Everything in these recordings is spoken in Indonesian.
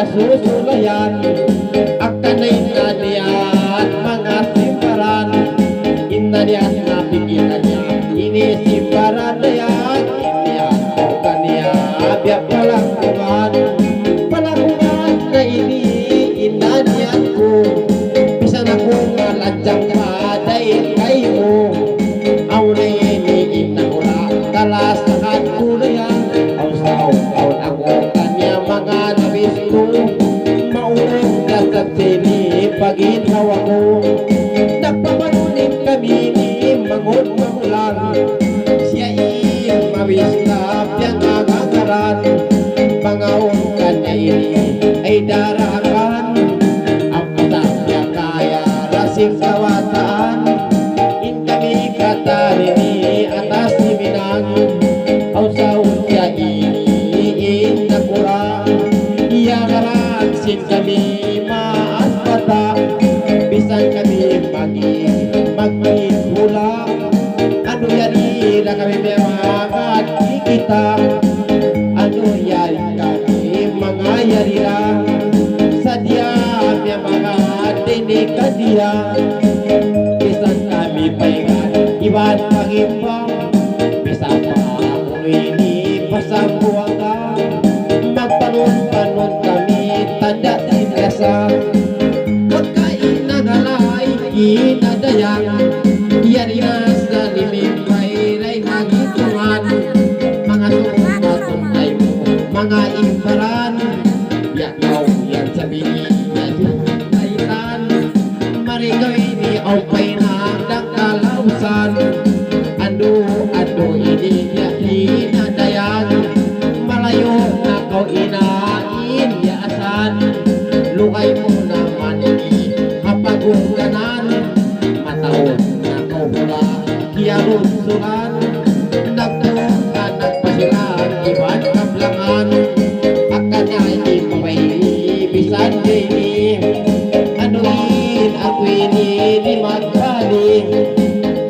nasusulayan akanay na diyan mga simbaran inanian na pigilan niya inisimbaran na yan inian o kaniya biya palakungan na ini inanian ko bisan ako maladyang madayin kayo aw na ini inakula kalasakan ko na yan aw ako kanya mga nabis ko maunang kasapsini paginawa ko nagpamanunin kami ni mangon mamulan siya mawislap yang agagaran pangaon kanya ini ay darakan ang patapya kaya rasing kawataan in kami katarini atas siminang aw sa unsya ini nakura iya karan sin kami maas mata bisan kami magpula ano yari na kami memangkat kita ano yari kami mga yari lang sadya memangkat dinig ka diya bisan kami paingan iban pagimbang bisan pa ini pasambuang ka magpanon-panon kami tanda sinasa pagkain na galay inadayang yari na sa limig mayray nagitungan mga tumatungay mo mga imbaran yakaw yan sa binigyan kaitan marigaw ini aw painagdang kalausan ando ini inadayang malayo na kau inain yaasan lukay mo naman ini hapagungganan mataon na kau hula kiarunsuhan nagtuka nagpasilan iban kablangan akanya ipabisan dini anuin ako ini limagbali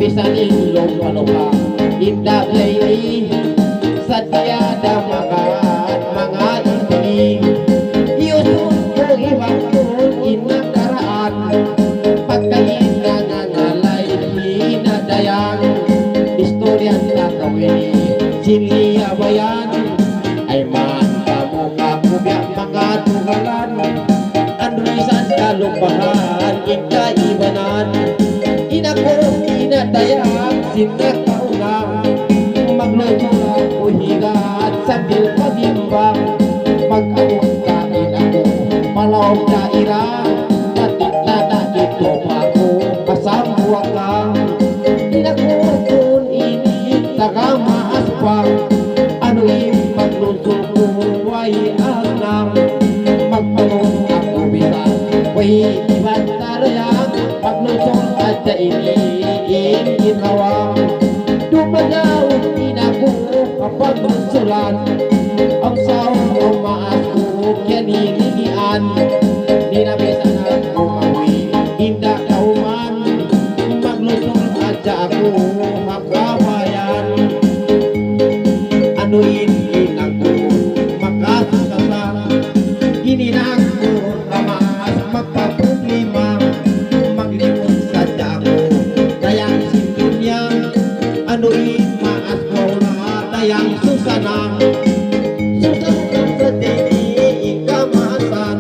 bisan ilong palupa indah ini sadya damakan mga ibig iyusun ko ibang ko inakaraan pagkain na nangalay hinadayang istoryan na kawin siliya bayan ay man kamuka kubya mga tuhalan anrisan kalupahan ikaibanan inako inadayang sinakaunang magluto ko higat sambil pagimbang mag-awang kain ako malaw daira natin na nakito pa ko kasambuang ka inakukun ini tagamaas pa ano yung magluto ko way anang magpanong ako bisan way iban tarayang magluto at sa ini ginawa dumadaw inaku kapag magsulan ang saong umaas ko kyaninian dinabisan ako mawi hinda kauman maglusong adya ako makabayan anuin inako makasasasa gininang ko kamas magpaproblema maglimon sadya ako kayang sindunya anuin maas ko na tayang susanang susanang sa dini ikamasan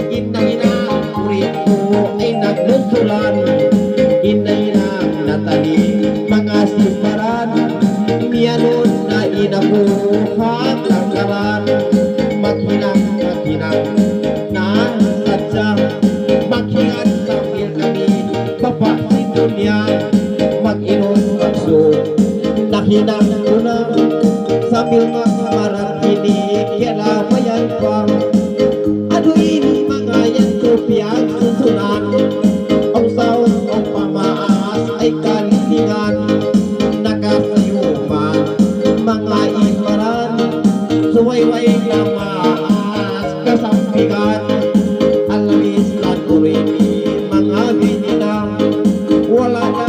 inang urit ko ay naglusulan inang natali mga simbaran miyanon na inabuhang langkaran maghinang na sadya maghingan sambil kami papasi dunia mag-inon magso nahinang una sambil makamarang ini kilamayan pa aduin mga yan kopiyang susunan ang saon ang pamaas ay kalisingan nakasayuman mga imaran suwayway na maas kasampigan alamis lan urini mga bininang wala na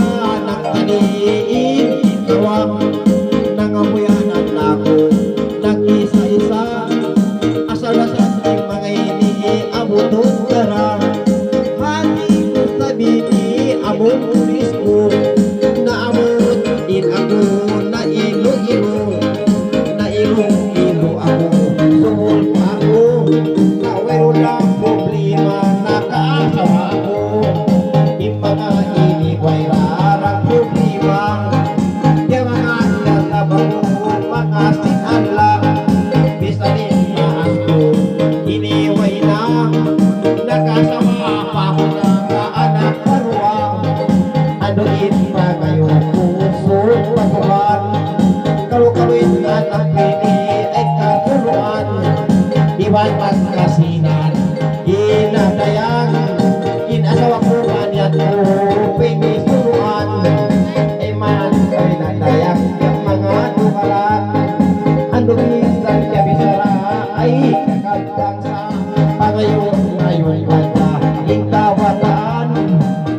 nagtaniin itawang nangamuyanan ako nag-isa-isa asal-asal mga ini magsuhol pa ako. Na mayroon lang problema, nakaasawa ko. Di mga inibay rarang problema. Di mga nalabaw, mga sinanlang. Bisa din maas ko, iniway na. Nakasawa pa ako na anak karuang. Anuin pa kayo puso pasukan. Kalu-kaluin anak ini ay katuluan. Iwan magkasinan, inadayang. Inasawa ko anyat ko, pinisuluan. Eman kay nadayang yung mga dukalan. Ano minsan kaya bisara ay kakagtangsa. Pangayon ngayon kata, ingkawataan.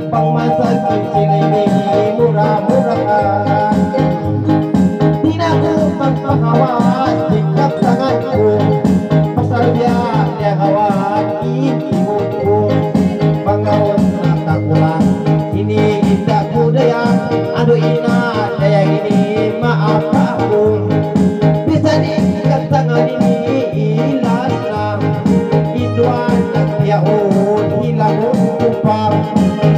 Pangmasag sila'y may mura-mura ka. Di na ko magpakawas, sikap tangan ko. Pasalya niya kawan, iibon ko. Pangawon na takulang, iniinda ko dayang. Ano ina, dayang ini maapa ko. Bisa din katangan ini ilas lang. Iduan ang yaon, hilangon kupang.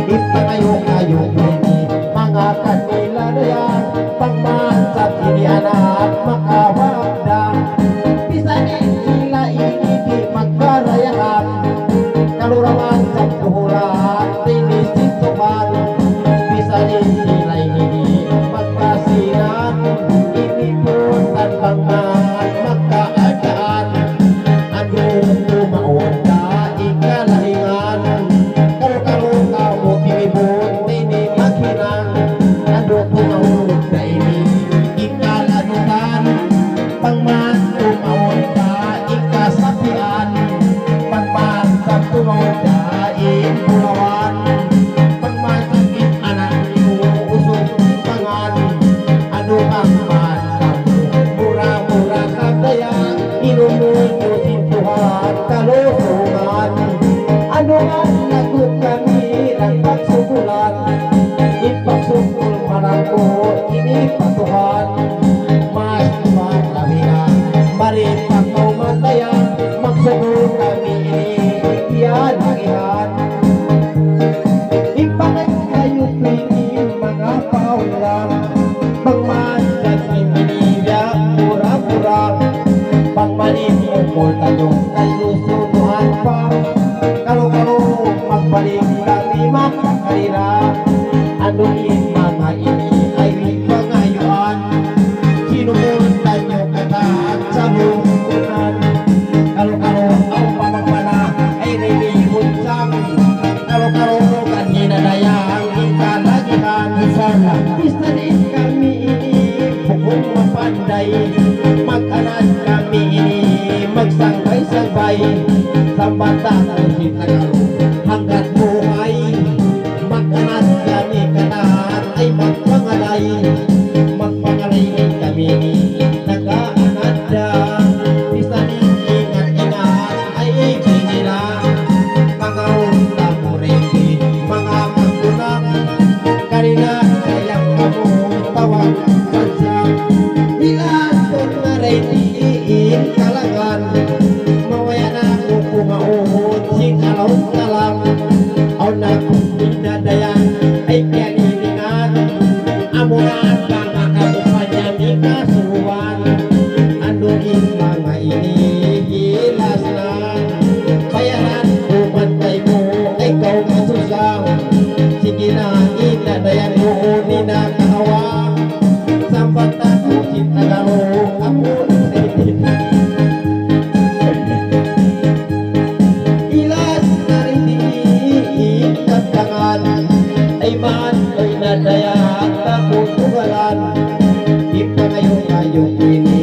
Ipanayo-ayo ini mga kanila dayang. Pangmasat ini anak makawagda. Bisa din sila ini di magkarayahan. Kalurawan sa puhulan, tinisituban. Bisa din sila ini magkasinan. Iniputan pangman magkaadaan. Ano kumaon ka ikalahingan. Karo-karo ka mo tinibon, tinimakinan. Ano kumaon ka ini ikalanutan. Pangman kumaon ka ikasapian. Pangman sa kumaon ka ipulawan. Pangman sakit anak mo usok pangan. Ano kang man kamu mura-mura kagayang. Inumuy mo sintuhan kalusungan. Ano nga nagot kami ng pagsukulan. Ipagsukul man ako inipatuhan. Mas maglabihan, maripat mo matayan. Magsugul kami iyan hangihan. Ipangay kayo tuwing mga paulang. Pangmandan inibya pura-pura. Pangmanin mo tayo kayo sunuhan pa. Kalo-kalo magbalik kami makakarira. Anuin mga ini ay pangayuan. Sinumuntan nyo kataan sa lungkunan. Kalo-kalo ang pamagmana ay nilimunsang. Kalo-kalo kanina dayang ikalagihan. Bisa din kami ini bukong mapanday. Mag-anan kami ini magsangkay-sangkay. Sambata ko si Tagalo hanggat buhay. Mag-anan kami kataan ay magpangalay. Magpangalay kami ini nag-aananda. Bisa din ingat-ingat ay pinila. Mga unta mo rin mga magkunang. Karina kayang kamu tawag sansang. Ilan ko na rin iin kalangan. Mawayan ako kumauhod sing alaw talang. Aw na kung dinadayan ay pianilingan. Amunan ka nga kabupanya ni kasuwan. Anuin mga ini hilas na. Bayaran kumantay mo ay ikaw masusang. Sige na inadayan mo ni nakahawa. Sambat ako si Tagalog ako ilas na rin iintatangan. Ay man ko'y nadaya at kaputugalan. Ipangayo kayo ini